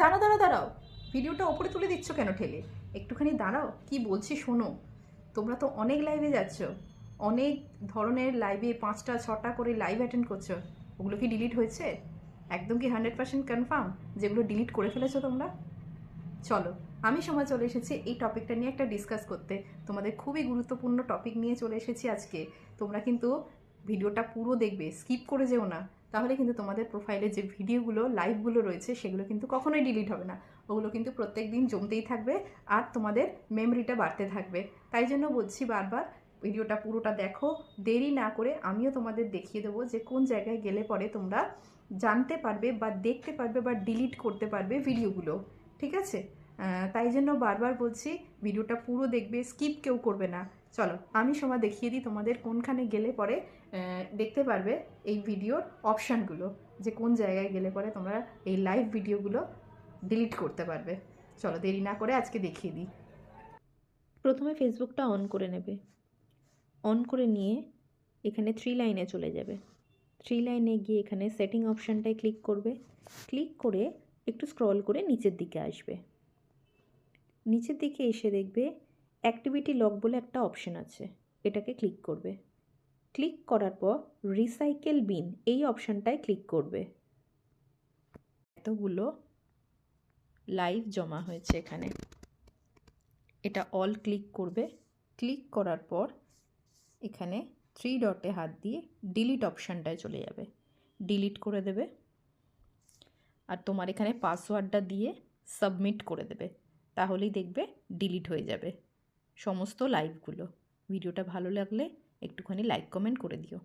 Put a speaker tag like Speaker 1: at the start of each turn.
Speaker 1: দাঁড়াও দাঁড়াও দাঁড়াও, ভিডিওটা ওপরে তুলে দিচ্ছ কেন ঠেলে? একটুখানি দাঁড়াও, কি বলছি শোনো। তোমরা তো অনেক লাইভে যাচ্ছ, অনেক ধরনের লাইভে 5টা 6টা করে লাইভ অ্যাটেন্ড করছো। ওগুলো কি ডিলিট হয়েছে? একদম কি 100% কনফার্ম যেগুলো ডিলিট করে ফেলেছো তোমরা? চলো, আমি সময় চলে এসেছি এই টপিকটা নিয়ে একটা ডিসকাস করতে। তোমাদের খুবই গুরুত্বপূর্ণ টপিক নিয়ে চলে এসেছি আজকে। তোমরা কিন্তু ভিডিওটা পুরো দেখবে, স্কিপ করে যেও না। তাহলে কিন্তু তোমাদের প্রোফাইলে যে ভিডিওগুলো লাইভগুলো রয়েছে সেগুলো কিন্তু কখনোই ডিলিট হবে না। ওগুলো কিন্তু প্রত্যেক দিন জমতেই থাকবে আর তোমাদের মেমরিটা বাড়তে থাকবে। তাই জন্য বলছি বারবার, ভিডিওটা পুরোটা দেখো, দেরি না করে। আমিও তোমাদের দেখিয়ে দেবো যে কোন জায়গায় গেলে পরে তোমরা জানতে পারবে বা দেখতে পারবে বা ডিলিট করতে পারবে ভিডিওগুলো। ঠিক আছে? তাই জন্য বারবার বলছি, ভিডিওটা পুরো দেখবে, স্কিপ কেউ করবে না। চলো, আমি সময় দেখিয়ে দিই তোমাদের কোনখানে গেলে পরে দেখতে পারবে এই ভিডিওর অপশানগুলো, যে কোন জায়গায় গেলে পরে তোমরা এই লাইভ ভিডিওগুলো ডিলিট করতে পারবে। চলো, দেরি না করে আজকে দেখিয়ে দিই।
Speaker 2: প্রথমে ফেসবুকটা অন করে নেবে। অন করে নিয়ে এখানে 3 লাইনে চলে যাবে। 3 লাইনে গিয়ে এখানে সেটিং অপশানটায় ক্লিক করবে। ক্লিক করে একটু স্ক্রল করে নিচের দিকে আসবে। নিচের দিকে এসে দেখবে অ্যাক্টিভিটি লক বলে একটা অপশান আছে, এটাকে ক্লিক করবে। ক্লিক করার পর রিসাইকেল বিন এই অপশানটায় ক্লিক করবে। এতগুলো লাইভ জমা হয়েছে এখানে, এটা অল ক্লিক করবে। ক্লিক করার পর এখানে 3 ডটে হাত দিয়ে ডিলিট অপশানটায় চলে যাবে, ডিলিট করে দেবে। আর তোমার এখানে পাসওয়ার্ডটা দিয়ে সাবমিট করে দেবে, তাহলেই দেখবে ডিলিট হয়ে যাবে সমস্ত লাইভগুলো। ভিডিওটা ভালো লাগলে একটুখানি লাইক কমেন্ট করে দিও।